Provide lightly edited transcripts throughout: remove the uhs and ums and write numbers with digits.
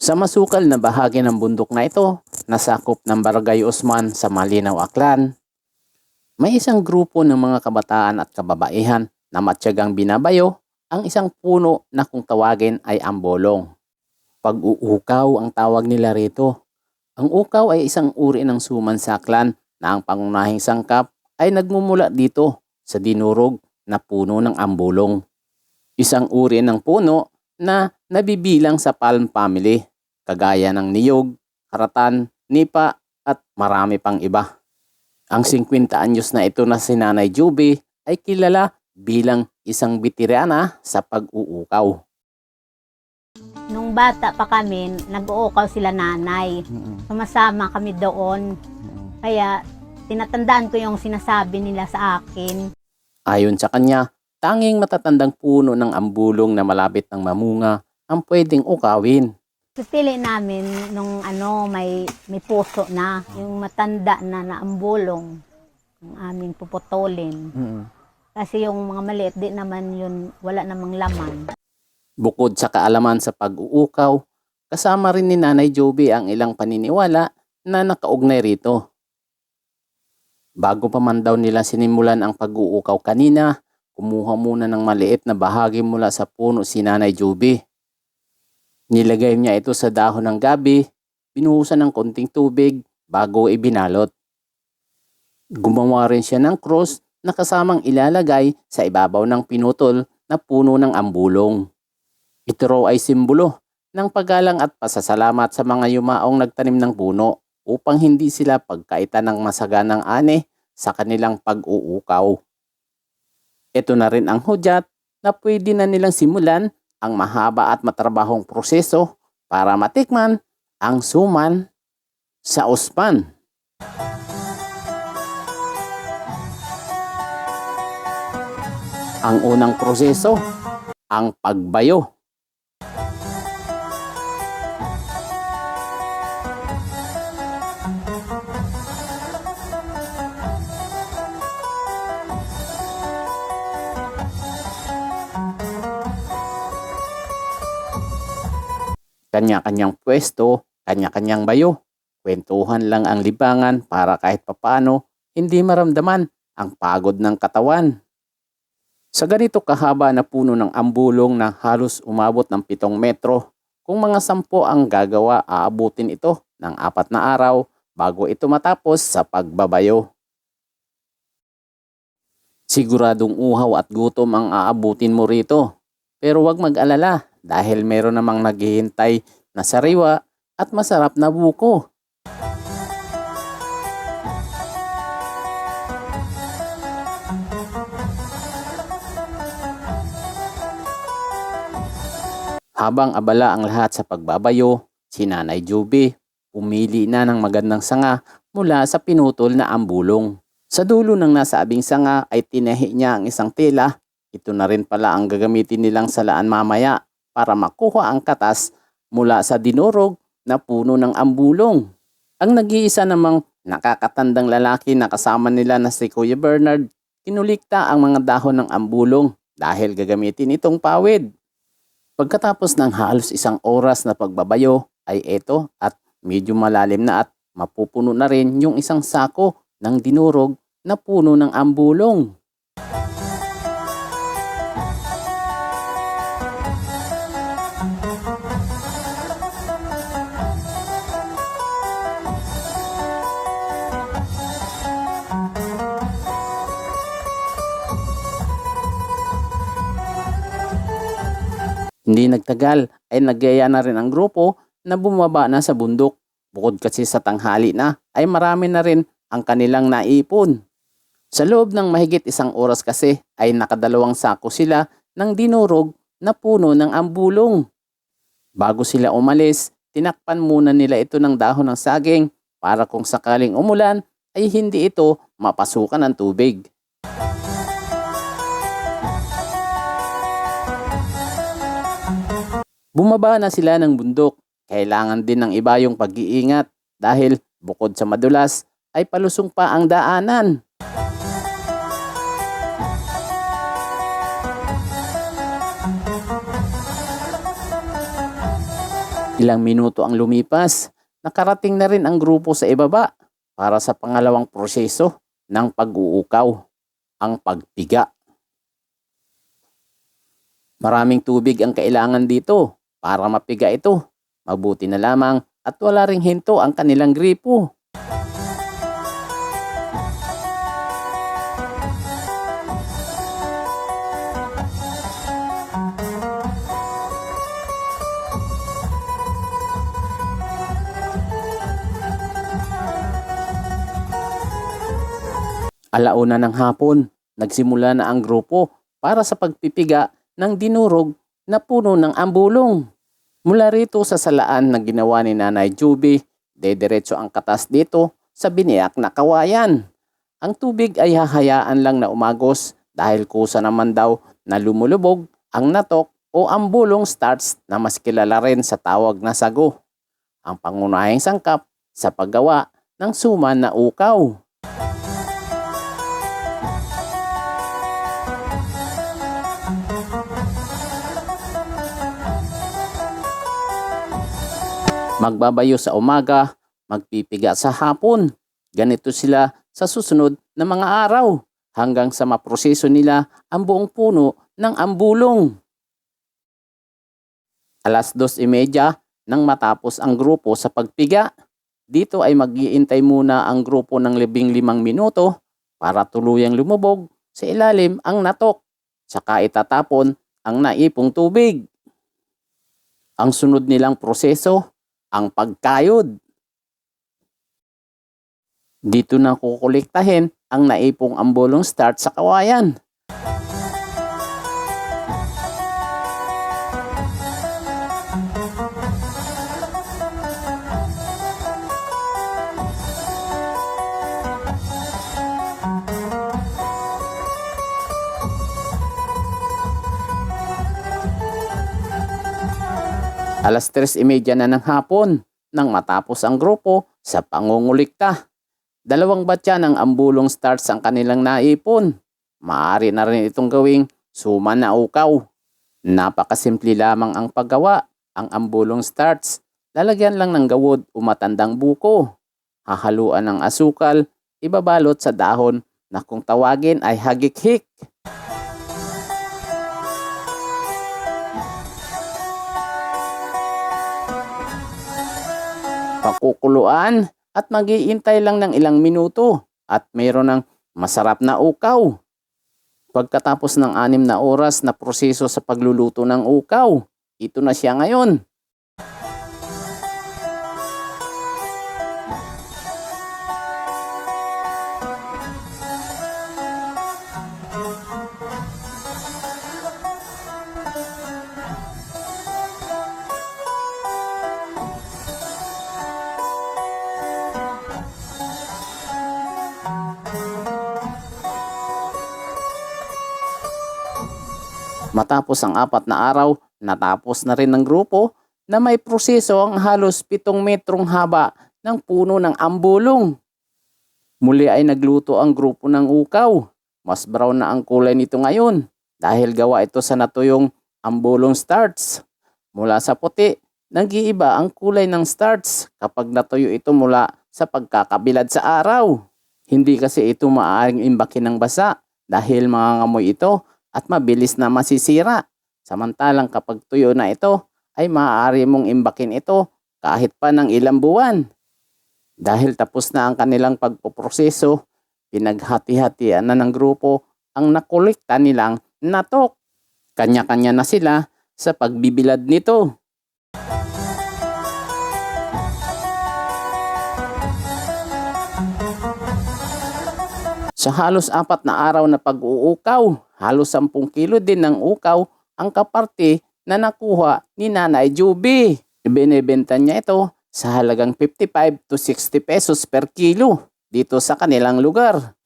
Sa masukal na bahagi ng bundok na ito, nasakop ng Barangay Usman sa Malinaw, Aklan, may isang grupo ng mga kabataan at kababaihan na matyagang binabayo ang isang puno na kung tawagin ay ambolong. Pag-uukaw ang tawag nila rito. Ang ukaw ay isang uri ng suman sa Aklan na ang pangunahing sangkap ay nagmumula dito sa dinurog na puno ng ambolong. Isang uri ng puno na nabibilang sa palm family, kagaya ng niyog, karatan, nipa at marami pang iba. Ang 50 anyos na ito na si Nanay Juby ay kilala bilang isang veterana sa pag-uukaw. Nung bata pa kami, nag-uukaw sila nanay. Sumasama kami doon. Kaya tinatandaan ko yung sinasabi nila sa akin. Ayon sa kanya, tanging matatandang puno ng ambulong na malapit ng mamunga ang pwedeng ukawin. Pipili namin nung may puso na, yung matanda na ambulong, ang aming puputulin. Kasi yung mga maliit, di naman yun, wala namang laman. Bukod sa kaalaman sa pag-uukaw, kasama rin ni Nanay Juby ang ilang paniniwala na nakaugnay rito. Bago pa man daw nila sinimulan ang pag-uukaw kanina, kumuha muna ng maliit na bahagi mula sa puno si Nanay Juby. Nilagay niya ito sa dahon ng gabi, binuhusan ng konting tubig bago ibinalot. Gumawa rin siya ng cross na kasamang ilalagay sa ibabaw ng pinutol na puno ng ambulong. Ito raw ay simbolo ng paggalang at pasasalamat sa mga yumaong nagtanim ng puno upang hindi sila pagkaitan ng masaganang ani sa kanilang pag-uukaw. Ito na rin ang hudyat na pwede na nilang simulan ang mahaba at matrabahong proseso para matikman ang suman sa Usman. Ang unang proseso, ang pagbayo. Kanya-kanyang pwesto, kanya-kanyang bayo. Kwentuhan lang ang libangan para kahit papaano hindi maramdaman ang pagod ng katawan. Sa ganito kahaba na puno ng ambulong na halos umabot ng 7 metro, kung mga 10 ang gagawa, aabutin ito ng 4 na araw bago ito matapos sa pagbabayo. Siguradong uhaw at gutom ang aabutin mo rito. Pero huwag mag-alala dahil meron namang naghihintay na sariwa at masarap na buko. Habang abala ang lahat sa pagbabayo, si Nanay Juby pumili na ng magandang sanga mula sa pinutol na ambulong. Sa dulo ng nasabing sanga ay tinahi niya ang isang tela. Ito na rin pala ang gagamitin nilang salaan mamaya para makuha ang katas mula sa dinurog na puno ng ambulong. Ang nag-iisa namang nakakatandang lalaki na kasama nila na si Kuya Bernard, kinulikta ang mga dahon ng ambulong dahil gagamitin itong pawid. Pagkatapos ng halos 1 oras na pagbabayo ay eto at medyo malalim na at mapupuno na rin yung isang sako ng dinurog na puno ng ambulong. Hindi nagtagal ay nagyaya na rin ang grupo na bumaba na sa bundok. Bukod kasi sa tanghali na ay marami na rin ang kanilang naipon. Sa loob ng mahigit 1 oras kasi ay nakadalawang sako sila ng dinurog na puno ng ambulong. Bago sila umalis, tinakpan muna nila ito ng dahon ng saging para kung sakaling umulan ay hindi ito mapasukan ng tubig. Bumaba na sila ng bundok. Kailangan din ng iba yung pag-iingat dahil bukod sa madulas ay palusong pa ang daanan. Ilang minuto ang lumipas, nakarating na rin ang grupo sa ibaba para sa pangalawang proseso ng pag-uukaw, ang pagpiga. Maraming tubig ang kailangan dito para mapiga ito. Mabuti na lamang at wala ring hinto ang kanilang gripo. Alauna ng hapon, nagsimula na ang grupo para sa pagpipiga ng dinurog na puno ng ambulong. Mula rito sa salaan na ginawa ni Nanay Juby, dediretso ang katas dito sa biniyak na kawayan. Ang tubig ay hahayaan lang na umagos dahil kusa naman daw na lumulubog ang natok o ambulong starts na mas kilala rin sa tawag na sago. Ang pangunahing sangkap sa paggawa ng suman na ukaw. Magbabayo sa umaga, magpipiga sa hapon. Ganito sila sa susunod na mga araw hanggang sa maproseso nila ang buong puno ng ambulong. 2:30 nang matapos ang grupo sa pagpiga. Dito ay mag-iintay muna ang grupo ng 15 minuto para tuluyang lumubog sa ilalim ang natok. Saka itatapon ang naipong tubig. Ang sunod nilang proseso, ang pagkayod. Dito na kukolektahin ang naipong ambulong starch sa kawayan. Alas 3:30 na ng hapon nang matapos ang grupo sa pangungulikta. 2 batya ng ambulong starts ang kanilang naipon. Maaari na rin itong gawing suman na ukaw. Napakasimple lamang ang paggawa. Ang ambulong starts, lalagyan lang ng gawod o matandang buko. Hahaluan ng asukal, ibabalot sa dahon na kung tawagin ay hagikhik. Pakukuluan at mag-iintay lang ng ilang minuto at mayroon ng masarap na ukaw. Pagkatapos ng 6 na oras na proseso sa pagluluto ng ukaw, ito na siya ngayon. Matapos ang 4 na araw, natapos na rin ng grupo na may proseso ang halos 7 metrong haba ng puno ng ambulong. Muli ay nagluto ang grupo ng ukaw. Mas brown na ang kulay nito ngayon dahil gawa ito sa natuyong ambulong starch. Mula sa puti, nag-iiba ang kulay ng starch kapag natuyo ito mula sa pagkakabilad sa araw. Hindi kasi ito maaaring imbakin ng basa dahil mangangamoy ito at mabilis na masisira. Samantalang kapag tuyo na ito, ay maaari mong imbakin ito kahit pa ng ilang buwan. Dahil tapos na ang kanilang pagpoproseso, pinaghati-hatian na ng grupo ang nakolekta nilang natok. Kanya-kanya na sila sa pagbibilad nito. Sa halos 4 na araw na pag-uukaw, halos 10 kilo din ng ukaw ang kaparte na nakuha ni Nanay Juby. Ibinebenta niya ito sa halagang 55 to 60 pesos per kilo dito sa kanilang lugar.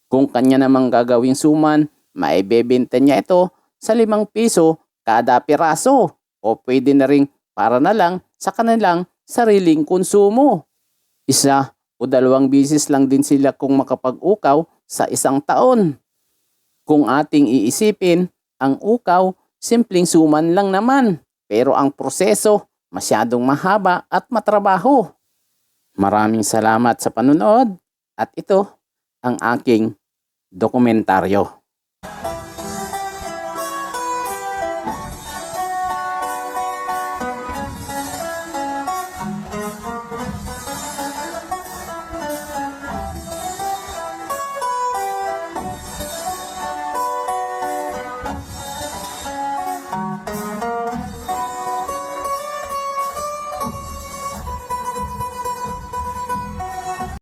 Kung kanya namang gagawing suman, maibebenta niya ito sa 5 piso kada piraso o pwede na ring para na lang sa kanilang sariling konsumo. 1 o 2 bisis lang din sila kung makapag-ukaw sa isang taon. Kung ating iisipin, ang ukaw, simpleng suman lang naman. Pero ang proseso, masyadong mahaba at matrabaho. Maraming salamat sa panonood at ito ang aking dokumentaryo.